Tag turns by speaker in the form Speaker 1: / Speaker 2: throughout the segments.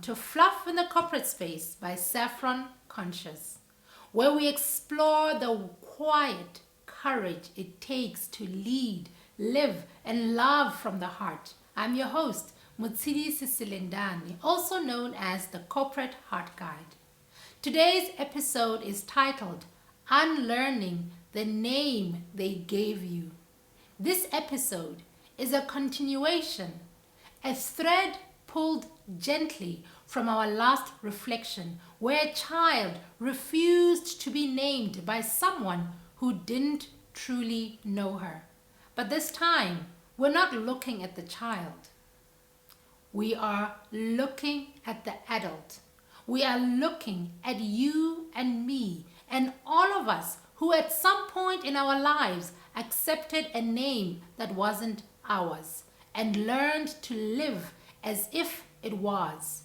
Speaker 1: to Fluff in the Corporate Space by Saffron Conscious, where we explore the quiet courage it takes to lead, live, and love from the heart. I'm your host, Mutsidi Sisilindani, also known as the Corporate Heart Guide. Today's episode is titled Unlearning the Name They Gave You. This episode is a continuation, a thread pulled gently from our last reflection, where a child refused to be named by someone who didn't truly know her. But this time, we're not looking at the child. We are looking at the adult. We are looking at you and me and all of us who at some point in our lives accepted a name that wasn't ours and learned to live as if it was.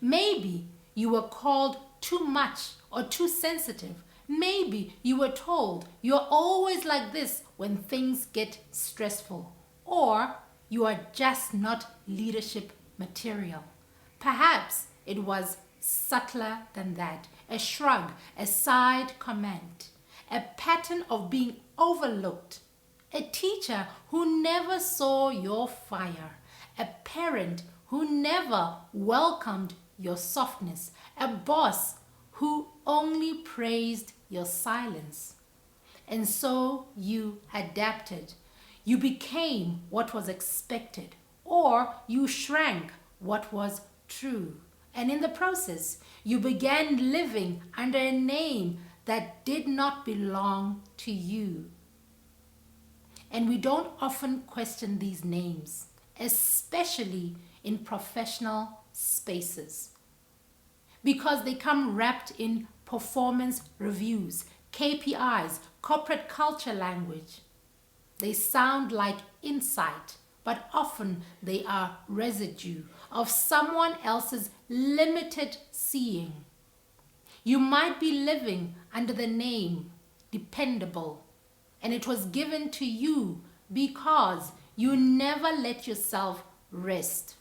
Speaker 1: Maybe you were called too much or too sensitive. Maybe you were told you're always like this when things get stressful. Or you are just not leadership material. Perhaps it was subtler than that. A shrug, a side comment, a pattern of being overlooked. A teacher who never saw your fire. A parent who never welcomed your softness. A boss who only praised your silence. And so you adapted. You became what was expected, or you shrank what was true. And in the process, you began living under a name that did not belong to you. And we don't often question these names, especially in professional spaces, because they come wrapped in performance reviews, KPIs, corporate culture language. They sound like insight, but often they are residue of someone else's limited seeing. You might be living under the name dependable, and it was given to you because you never let yourself rest.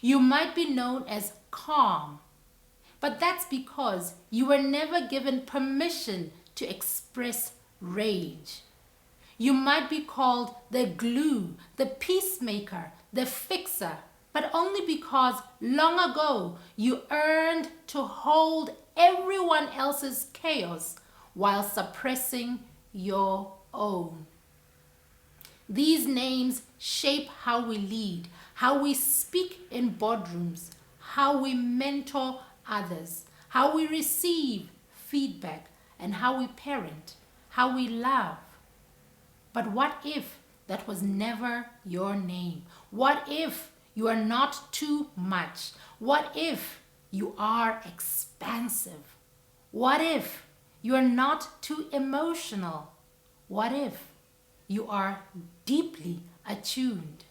Speaker 1: You might be known as calm, but that's because you were never given permission to express rage. You might be called the glue, the peacemaker, the fixer, but only because long ago you earned to hold everyone else's chaos while suppressing your own. These names shape how we lead, how we speak in boardrooms, how we mentor others, how we receive feedback, and how we parent, how we love. But what if that was never your name? What if you are not too much? What if you are expansive? What if you are not too emotional? What if you are deeply attuned?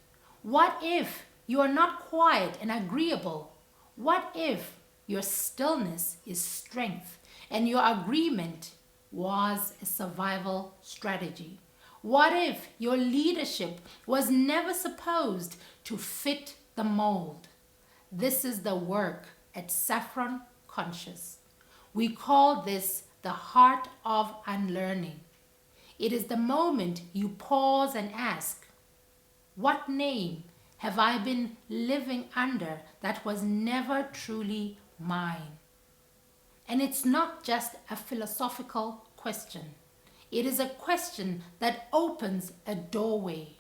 Speaker 1: What if you are not quiet and agreeable? What if your stillness is strength and your agreement was a survival strategy? What if your leadership was never supposed to fit the mold? This is the work at Saffron Conscious. We call this the heart of unlearning. It is the moment you pause and ask, what name have I been living under that was never truly mine? And it's not just a philosophical question. It is a question that opens a doorway,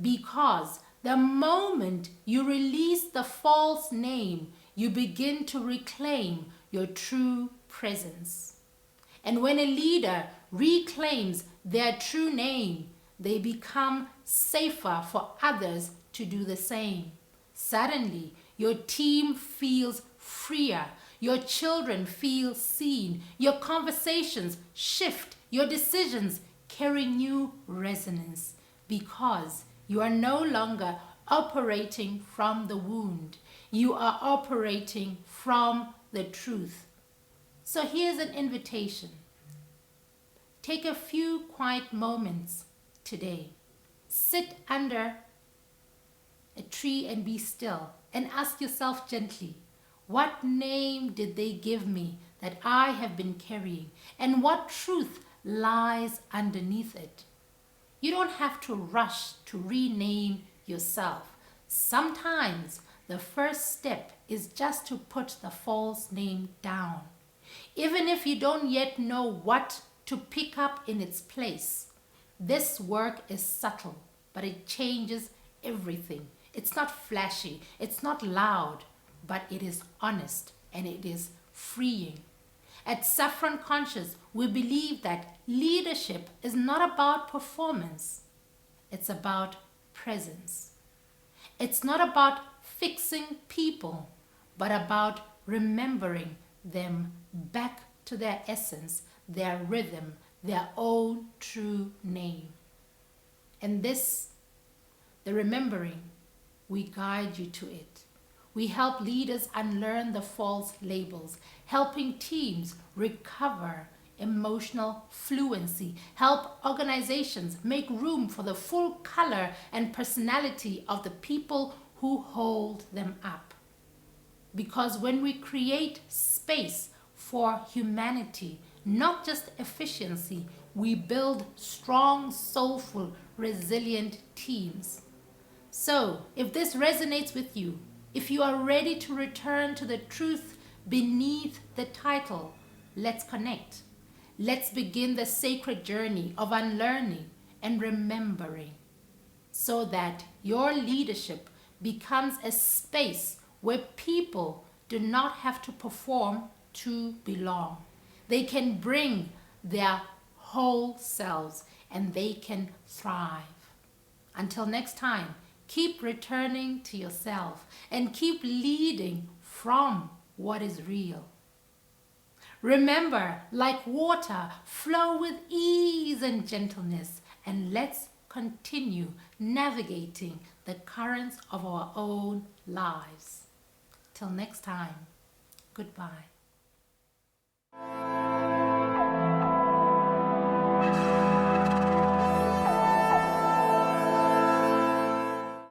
Speaker 1: because the moment you release the false name, you begin to reclaim your true presence. And when a leader reclaims their true name, they become safer for others to do the same. Suddenly, your team feels freer. Your children feel seen. Your conversations shift. Your decisions carry new resonance, because you are no longer operating from the wound. You are operating from the truth. So here's an invitation. Take a few quiet moments today. Sit under a tree and be still, and ask yourself gently, What name did they give me that I have been carrying? And what truth lies underneath it? You don't have to rush to rename yourself. Sometimes the first step is just to put the false name down. Even if you don't yet know what to pick up in its place, this work is subtle, but it changes everything. It's not flashy, it's not loud, but it is honest and it is freeing. At Saffron Conscious, we believe that leadership is not about performance. It's about presence. It's not about fixing people, but about remembering them back to their essence, their rhythm, their own true name. And this, the remembering, we guide you to it. We help leaders unlearn the false labels, helping teams recover emotional fluency, help organizations make room for the full color and personality of the people who hold them up. Because when we create space for humanity, not just efficiency, we build strong, soulful, resilient teams. So, if this resonates with you, if you are ready to return to the truth beneath the title, let's connect. Let's begin the sacred journey of unlearning and remembering so that your leadership becomes a space where people do not have to perform to belong. They can bring their whole selves and they can thrive. Until next time, keep returning to yourself and keep leading from what is real. Remember, like water, flow with ease and gentleness, and let's continue navigating the currents of our own lives. Till next time, goodbye.